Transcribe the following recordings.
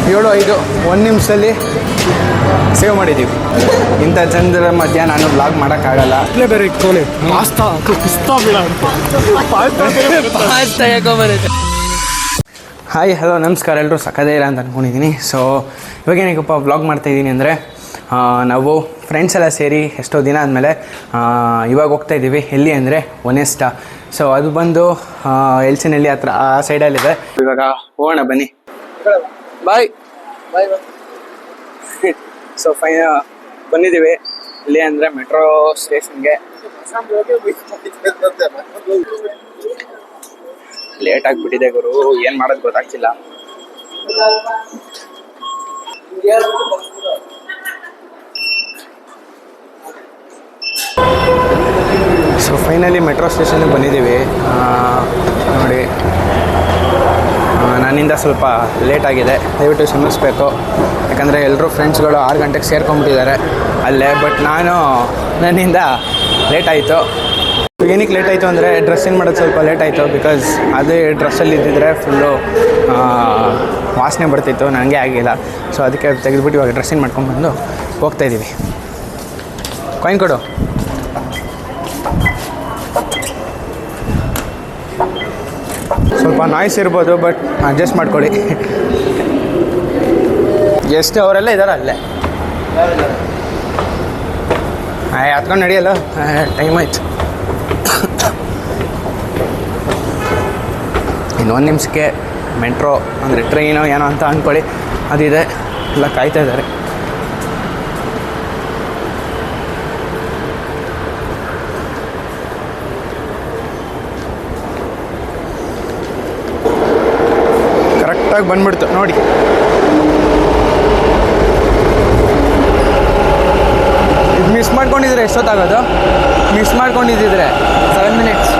7:05 1 ನಿಮಿಷದಲ್ಲಿ ಸೇವ್ ಮಾಡಿದ್ದೀವಿ. ಇಂಥ ಜನರ ಮಧ್ಯ ನಾನು ಬ್ಲಾಗ್ ಮಾಡೋಕ್ಕಾಗಲ್ಲ. ಬೇರೆ ಇಟ್ಕೊಳ್ಳಿ ಪಾಸ್ತಾ ಪಿಸ್ತಾ ಬೇಡ ಪಾಸ್ತಾ ಯಾಕೋ ಬರುತ್ತೆ. ಹಾಯ್ ಹಲೋ ನಮಸ್ಕಾರ, ಎಲ್ಲರೂ ಸಕ್ಕದೇ ಇಲ್ಲ ಅಂತ ಅಂದ್ಕೊಂಡಿದ್ದೀನಿ. ಸೊ ಇವಾಗ ಏನಕ್ಕಪ್ಪ ವ್ಲಾಗ್ ಮಾಡ್ತಾಯಿದ್ದೀನಿ ಅಂದರೆ, ನಾವು ಫ್ರೆಂಡ್ಸ್ ಎಲ್ಲ ಸೇರಿ ಎಷ್ಟೋ ದಿನ ಆದಮೇಲೆ ಇವಾಗ ಹೋಗ್ತಾಯಿದ್ದೀವಿ. ಎಲ್ಲಿ ಅಂದರೆ ಒನೆಸ್ಟ. ಸೊ ಅದು ಬಂದು ಎಲ್ಸಿನಲ್ಲಿ ಹತ್ರ ಆ ಸೈಡಲ್ಲಿದೆ. ಇವಾಗ ಹೋಗೋಣ ಬನ್ನಿ. ಬಾಯ್ ಬಾಯ್ ಬಾಯ್. ಸೊ ಬಂದಿದ್ದೀವಿ ಇಲ್ಲಿ ಅಂದರೆ ಮೆಟ್ರೋ ಸ್ಟೇಷನ್ಗೆ. ಲೇಟ್ ಆಗಿಬಿಟ್ಟಿದೆ ಗುರು, ಏನು ಮಾಡೋದು ಗೊತ್ತಾಗ್ತಿಲ್ಲ. ಸೊ ಫೈನಲಿ ಮೆಟ್ರೋ ಸ್ಟೇಷನ್ಗೆ ಬಂದಿದ್ದೀವಿ. ನೋಡಿ, ನನ್ನಿಂದ ಸ್ವಲ್ಪ ಲೇಟ್ ಆಗಿದೆ, ದಯವಿಟ್ಟು ಕ್ಷಮಿಸಬೇಕು. ಯಾಕಂದರೆ ಎಲ್ಲರೂ ಫ್ರೆಂಡ್ಸ್ಗಳು 6 ಗಂಟೆಗೆ ಸೇರ್ಕೊಂಡ್ಬಿಟ್ಟಿದ್ದಾರೆ ಅಲ್ಲೇ. ಬಟ್ ನನ್ನಿಂದ ಲೇಟ್ ಆಯಿತು. ಏನಕ್ಕೆ ಲೇಟ್ ಆಯಿತು ಅಂದರೆ ಡ್ರೆಸ್ ಏನು ಮಾಡೋದು ಸ್ವಲ್ಪ ಲೇಟ್ ಆಯಿತು. ಬಿಕಾಸ್ ಅದೇ ಡ್ರೆಸ್ಸಲ್ಲಿ ಇದ್ದಿದ್ರೆ ಫುಲ್ಲು ವಾಸನೆ ಬರ್ತಿತ್ತು, ನನಗೆ ಆಗಿಲ್ಲ. ಸೊ ಅದಕ್ಕೆ ತೆಗೆದುಬಿಟ್ಟು ಇವಾಗ ಡ್ರೆಸ್ಸಿಂಗ್ ಮಾಡ್ಕೊಂಡ್ಬಂದು ಹೋಗ್ತಾಯಿದ್ದೀವಿ. ಕಾಯಿನ್ ಕೊಡು. ಸ್ವಲ್ಪ ನಾಯ್ಸ್ ಇರ್ಬೋದು, ಬಟ್ ಅಡ್ಜಸ್ಟ್ ಮಾಡ್ಕೊಳ್ಳಿ. ಎಷ್ಟು ಅವರೆಲ್ಲ ಇದ್ದಾರೆ ಅಲ್ಲೇ. ಹತ್ಕೊಂಡು ನಡೆಯಲ್ಲ, ಟೈಮ್ ಆಯ್ತು. ಇನ್ನು 1 ನಿಮಿಷಕ್ಕೆ ಮೆಟ್ರೋ ಅಂದರೆ ಟ್ರೈನೋ ಏನೋ ಅಂತ ಅಂದ್ಕೊಳ್ಳಿ, ಅದಿದೆ. ಎಲ್ಲ ಕಾಯ್ತಾ ಇದ್ದಾರೆ. ಕರೆಕ್ಟಾಗಿ ಬಂದ್ಬಿಡ್ತು ನೋಡಿ. ಇದು ಮಿಸ್ ಮಾಡ್ಕೊಂಡಿದ್ರೆ ಎಷ್ಟೊತ್ತಾಗೋದು? Miss ಮಾಡ್ಕೊಂಡಿದ್ದಿದ್ರೆ 7 minutes.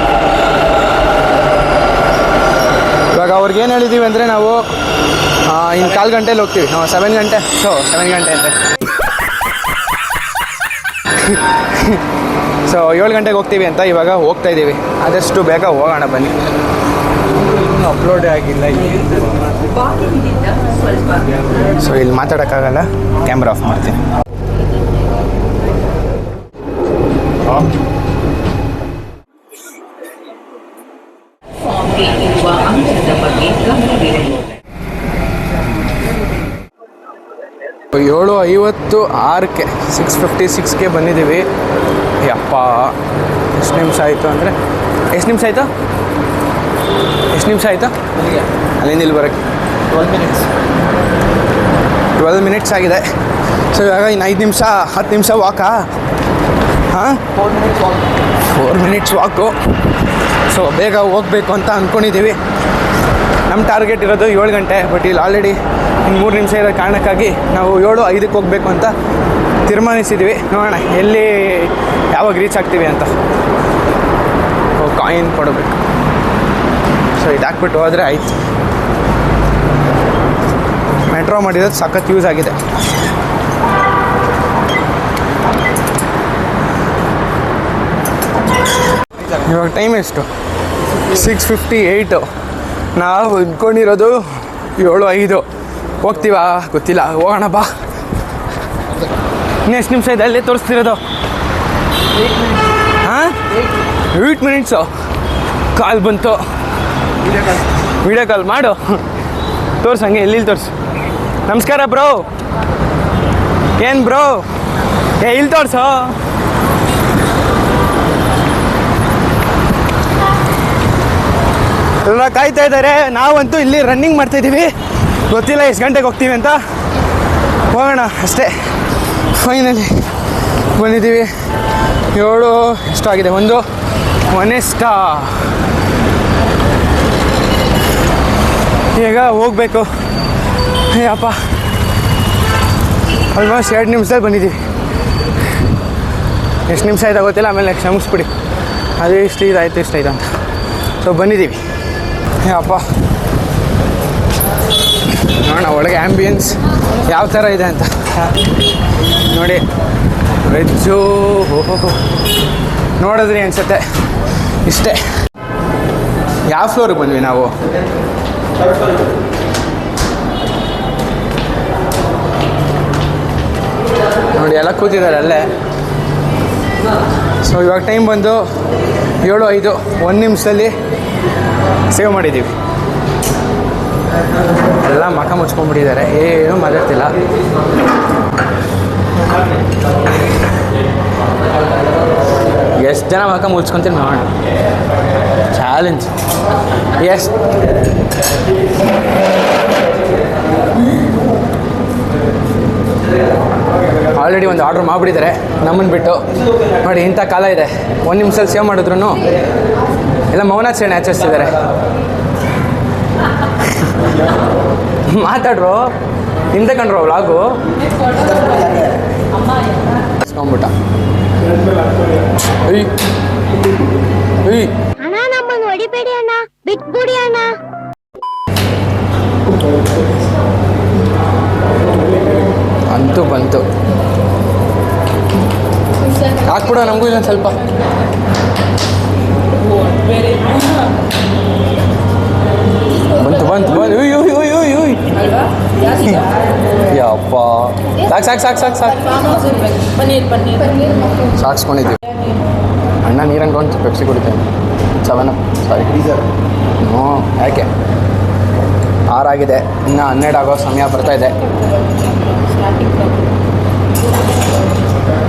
ಇವಾಗ ಅವ್ರಿಗೆ ಏನು ಹೇಳಿದ್ದೀವಿ ಅಂದರೆ, ನಾವು ಇನ್ನು 1/4 ಗಂಟೆಲಿ ಹೋಗ್ತೀವಿ. ನಾವು 7 ಗಂಟೆ. ಸೊ 7 ಗಂಟೆ ಅಂತೆ. ಸೊ 7 ಗಂಟೆಗೆ ಹೋಗ್ತೀವಿ ಅಂತ ಇವಾಗ ಹೋಗ್ತಾಯಿದ್ದೀವಿ. ಆದಷ್ಟು ಬೇಗ ಹೋಗೋಣ ಬನ್ನಿ. ಅಪ್ಲೋಡೇ ಆಗಿಲ್ಲ. ಸೊ ಇಲ್ಲಿ ಮಾತಾಡೋಕ್ಕಾಗಲ್ಲ, ಕ್ಯಾಮ್ರಾ ಆಫ್ ಮಾಡ್ತೀನಿ. ಏಳು 56ಕ್ಕೆ 6:56ಗೆ ಬಂದಿದ್ದೀವಿ. ಯಪ್ಪ, ಎಷ್ಟು ನಿಮಿಷ ಆಯಿತು ಅಂದರೆ, ಎಷ್ಟು ನಿಮಿಷ ಆಯಿತು ಅಲ್ಲಿಂದ ಇಲ್ಲಿ ಬರೋಕ್ಕೆ 12 ಮಿನಿಟ್ಸ್ ಆಗಿದೆ. ಸೊ ಇವಾಗ ಇನ್ನು 5 ನಿಮಿಷ 10 ನಿಮಿಷ ವಾಕಾ? ಹಾಂ, 4 ಮಿನಿಟ್ಸ್ ವಾಕು. ಸೊ ಬೇಗ ಹೋಗಬೇಕು ಅಂತ ಅಂದ್ಕೊಂಡಿದ್ದೀವಿ. ನಮ್ಮ ಟಾರ್ಗೆಟ್ ಇರೋದು 7 ಗಂಟೆ. ಬಟ್ ಇಲ್ಲಿ ಆಲ್ರೆಡಿ ಇನ್ನು 3 ನಿಮಿಷ ಇರೋ ಕಾರಣಕ್ಕಾಗಿ ನಾವು 7:05ಕ್ಕೆ ಹೋಗಬೇಕು ಅಂತ ತೀರ್ಮಾನಿಸಿದ್ವಿ. ನೋಡೋಣ ಎಲ್ಲಿ ಯಾವಾಗ ರೀಚ್ ಆಗ್ತೀವಿ ಅಂತ. ಕಾಯಿನ್ ಕೊಡಬೇಕು. ಸೊ ಇದು ಹಾಕ್ಬಿಟ್ಟು ಹೋದರೆ ಆಯ್ತು. ಮೆಟ್ರೋ ಮಾಡಿರೋದು ಸಖತ್ ಯೂಸ್ ಆಗಿದೆ. ಇವಾಗ ಟೈಮ್ ಎಷ್ಟು? 6:58. ನಾವು ಇಟ್ಕೊಂಡಿರೋದು 7:05. ಹೋಗ್ತೀವಾ ಗೊತ್ತಿಲ್ಲ, ಹೋಗೋಣ ಬಾ. ಇನ್ನೆಷ್ಟು ನಿಮಿಷ ಇದೆ ಅಲ್ಲೇ ತೋರಿಸ್ತಿರೋದು? ಹಾಂ, 8 ಮಿನಿಟ್ಸು. ಕಾಲ್ ಬಂತು, ವಿಡಿಯೋ ಕಾಲ್ ಮಾಡು. ತೋರ್ಸು ಹಂಗೆ, ಎಲ್ಲಿ ತೋರಿಸು. ನಮಸ್ಕಾರ ಬ್ರೋ. ಏನು ಬ್ರೋ? ಇಲ್ಲಿ ತೋರಿಸು. ಎಲ್ಲ ಕಾಯ್ತಾ ಇದ್ದಾರೆ. ನಾವಂತೂ ಇಲ್ಲಿ ರನ್ನಿಂಗ್ ಮಾಡ್ತಾಯಿದ್ದೀವಿ. ಗೊತ್ತಿಲ್ಲ ಎಷ್ಟು ಗಂಟೆಗೆ ಹೋಗ್ತೀವಿ ಅಂತ. ಹೋಗೋಣ ಅಷ್ಟೇ. ಫೈನಲಿ ಬಂದಿದ್ದೀವಿ. 7 ಎಷ್ಟು ಆಗಿದೆ? 1 ಒನೆಸ್ಟ. ಈಗ ಹೋಗಬೇಕು. ಅಪ್ಪ, ಆಲ್ಮೋಸ್ಟ್ 2 ನಿಮಿಷದಲ್ಲಿ ಬಂದಿದ್ದೀವಿ. ಎಷ್ಟು ನಿಮಿಷ ಆಯ್ತಾ ಗೊತ್ತಿಲ್ಲ, ಆಮೇಲೆ ಕ್ಷಮಿಸ್ಬಿಡಿ. ಅದು ಇಷ್ಟು ಇದಾಯಿತು ಅಂತ. ಸೊ ಬಂದಿದ್ದೀವಿ. ಅಪ್ಪ, ನೋಡೋಣ ಒಳಗೆ ಆ್ಯಂಬಿಯನ್ಸ್ ಯಾವ ಥರ ಇದೆ ಅಂತ. ನೋಡಿ, ವೆಜ್ಜು ನೋಡಿದ್ರಿ ಅನಿಸುತ್ತೆ. ಇಷ್ಟೇ. ಯಾವ ಫ್ಲೋರಿಗೆ ಬಂದ್ವಿ ನಾವು? ಕೂತಿದ್ದಾರೆ ಅಲ್ಲೇ. ಸೊ ಇವಾಗ ಟೈಮ್ ಬಂದು 7:05, 1 ನಿಮಿಷದಲ್ಲಿ ಸೇವ್ ಮಾಡಿದ್ದೀವಿ. ಎಲ್ಲ ಮಖ ಮುಚ್ಕೊಂಡ್ಬಿಟ್ಟಿದ್ದಾರೆ, ಏನೂ ಮಾತಾಡ್ತಿಲ್ಲ. ಎಷ್ಟು ಜನ ಮಖ ಮುಚ್ಕೊಂತೀನಿ ನೋಡೋಣ. ಚಾಲೆಂಜ್. ಎಸ್ ಆಲ್ರೆಡಿ ಒಂದು ಆರ್ಡ್ರ್ ಮಾಡಿಬಿಟ್ಟಿದ್ದಾರೆ ನಮ್ಮನ್ನು ಬಿಟ್ಟು. ನೋಡಿ ಇಂಥ ಕಾಲ ಇದೆ, 1 ನಿಮಿಷದಲ್ಲಿ ಸೇವ್ ಮಾಡಿದ್ರು ಎಲ್ಲ ಮೌನಾಚರಣೆ ಆಚರಿಸ್ತಿದ್ದಾರೆ. ಮಾತಾಡ್ರು ಹಿಂದೆ ಕಂಡ್ರು ವ್ಲಾಗು ಇಸ್ಕೊಂಬಿಟ್ಟ. ಅಣ್ಣ ನಮ್ಮನ್ನು ಹೊಡಿಬೇಡಿ ಅಣ್ಣ, ಬಿಟ್ಬಿಡಿ ಅಣ್ಣ. ಅಂತೂ ಬಂತು. ಹಾಕ್ಬಿಡೋ ನಮಗೂ ಇಲ್ಲ ಸ್ವಲ್ಪ. ಬಂತು ಬಂತು ಬಂದು ಯಪ್ಪ ಸಾಕು ಸಾಕು ಸಾಕು ಸಾಕು ಸಾಕು ಸಾಕ್ಸ್ಕೊಂಡಿದ್ದೀವಿ. ಅಣ್ಣ ನೀರಂಗೆ ಒಂದು ಪೆಪ್ಸಿ ಕುಡಿತೇನೆ. 7 ಸಾರಿ ಹ್ಞೂ. ಯಾಕೆ 6 ಆಗಿದೆ, ಇನ್ನು 12 ಆಗೋ ಸಮಯ ಬರ್ತಾ ಇದೆ.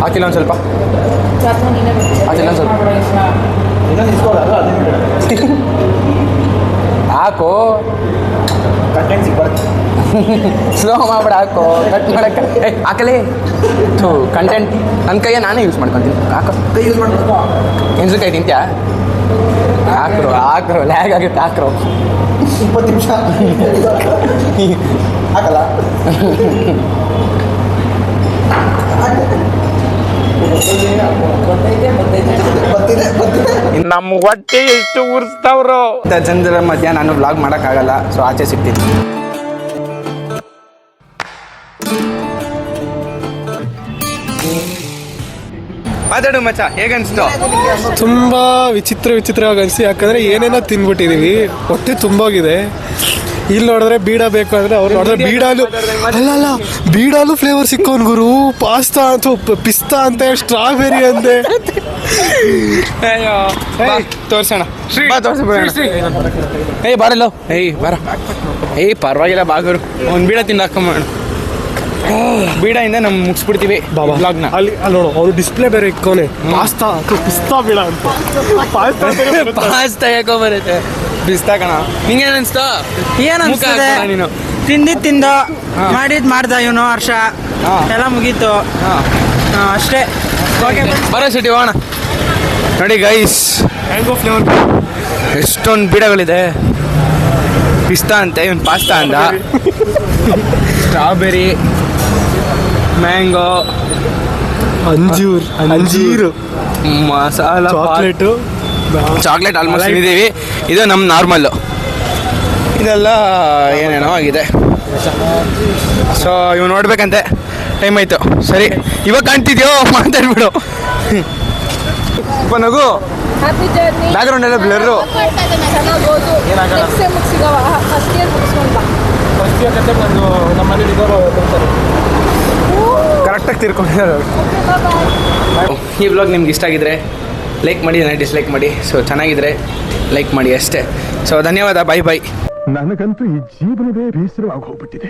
ಹಾಕಿಲ್ಲ ಒಂದು ಸ್ವಲ್ಪ, ಹಾಕಿಲ್ಲ ಒಂದು ಸ್ವಲ್ಪ ಹಾಕು. ಸ್ಲೋ ಮಾಡ್ಬೇಡ, ಹಾಕು. ಕಟ್ ಮಾಡಕ್ಕೆ ಹಾಕಲಿ. ಕಂಟೆಂಟ್ ನನ್ನ ಕೈಯೇ ನಾನೇ ಯೂಸ್ ಮಾಡ್ಕೊತೀನಿ. ಹಾಕು, ಕೈ ಯೂಸ್ ಮಾಡ್ಕೊ. ಮೆಣಸಿನ್ಕಾಯಿ ತಿಂತ್ಯಾ? ಹಾಕ್ರು ಹಾಕ್ರು, ಲ್ಯಾಗ್ ಆಗುತ್ತೆ. ಹಾಕ್ರು 20 ನಿಮಿಷ ಹಾಕಲ್ಲ. ನಮ್ಮ ಹೊಟ್ಟೆ ಎಷ್ಟು ಉರ್ಸ್ತಾವ್ರು. ಜನರ ಮಧ್ಯ ನಾನು ವ್ಲಾಗ್ ಮಾಡೋಕ್ಕಾಗಲ್ಲ, ಸೊ ಆಚೆ ಸಿಗ್ತೀನಿ. ಮಾತಾಡು ಮಚ್ಚ, ಹೇಗನ್ಸ್ತು? ತುಂಬಾ ವಿಚಿತ್ರವಾಗಿ ಅನ್ಸಿ, ಯಾಕಂದ್ರೆ ಏನೇನೋ ತಿನ್ಬಿಟ್ಟಿದೀವಿ, ಹೊಟ್ಟೆ ತುಂಬೋಗಿದೆ. ಇಲ್ಲಿ ನೋಡಿದ್ರೆ ಬೀಡ ಬೇಕು ಅಂದ್ರೆ ಅವ್ರು ನೋಡಿದ್ರೆ ಬೀಡಾಲು ಅಲ್ಲ ಬೀಡಾಲು ಫ್ಲೇವರ್ ಸಿಕ್ಕೋನ್ ಗುರು. ಪಾಸ್ತಾ ಅಂತ, ಪಿಸ್ತಾ ಅಂತ, ಸ್ಟ್ರಾಬೆರಿ ಅಂತೆ. ತೋರ್ಸೋಣ, ಏಯ್ ಬಾರಲ್ಲೋ, ಏಯ್ ಬಾರ. ಏಯ್ ಪರವಾಗಿಲ್ಲ ಬಾಗರು, ಒಂದು ಬೀಡ ತಿಂದಾಕೊಂಬೋಣ. ಬೀಡದಿಂದ ನಮ್ಮ ಮುಗಿಸ್ಬಿಡ್ತೀವಿ ಬ್ಲಾಗ್ನ. ಅಲ್ಲಿ ನೋಡು, ಅವ್ರು ಡಿಸ್ಪ್ಲೇ ಬೇರೆ ಇಕ್ಕೋನೆ. ಪಾಸ್ತಾ ಪಿಸ್ತಾ ಬೀಡ ಅಂತ. ಪಾಸ್ತಾ ಯಾಕೋ ಬರುತ್ತೆ, ಪಿಸ್ತಾ ಕಣ. ನಿಂಗೇನು ಅನಿಸ್ತಾ? ಏನ್ ಅನ್ಸ್ತದೆ? ನೀನು ತಿಂದ ಮಾಡ್ದ ಇವನು ವರ್ಷ ಎಲ್ಲ ಮುಗೀತು ಅಷ್ಟೇ. ಬರೋ ಸಿಟಿ ಹೋಗೋಣ. ನೋಡಿ ಗೈಸ್, ಮ್ಯಾಂಗೋ ಫ್ಲೇವರ್ ಎಷ್ಟೊಂದು ಬೀಡಗಳಿದೆ. ಪಿಸ್ತಾ ಅಂತೆ, ಇವನು ಪಾಸ್ತಾ ಅಂದ. ಸ್ಟ್ರಾಬೆರಿ, ಮ್ಯಾಂಗೋ, ಅಂಜೀರು, ಮಸಾಲ, ಚಾಕ್ಲೇಟ್ ಆಲ್ಮೋಸ್ಟ್ ತಿಂದಿದ್ದೀವಿ. ಇದು ನಮ್ಮ ನಾರ್ಮಲ್ಲು. ಇದೆಲ್ಲ ಏನೇನೋ ಆಗಿದೆ. ಸೊ ಇವ್ ನೋಡ್ಬೇಕಂತೆ, ಟೈಮ್ ಆಯಿತು. ಸರಿ, ಇವಾಗ ಕಾಣ್ತಿದ್ಯೋ? ಮಾತಾಡ್ಬಿಡು. ನಗು ಬ್ಯಾಕ್ಗ್ರೌಂಡ್ ಎಲ್ಲ ಬ್ಲರ್ರು. ಕರೆಕ್ಟಾಗಿ ತಿರ್ಕೊಂಡಿದ್ದಾರೆ. ಈ ಬ್ಲಾಗ್ ನಿಮ್ಗೆ ಇಷ್ಟ ಆಗಿದ್ರೆ ಲೈಕ್ ಮಾಡಿ, ಡಿಸ್ಲೈಕ್ ಮಾಡಿ. ಸೊ ಚೆನ್ನಾಗಿದ್ರೆ ಲೈಕ್ ಮಾಡಿ ಅಷ್ಟೇ. ಸೊ ಧನ್ಯವಾದ, ಬಾಯ್ ಬಾಯ್. ನನಗಂತೂ ಈ ಜೀವನವೇ ಬೇಸರವಾಗಿ ಹೋಗ್ಬಿಟ್ಟಿದೆ.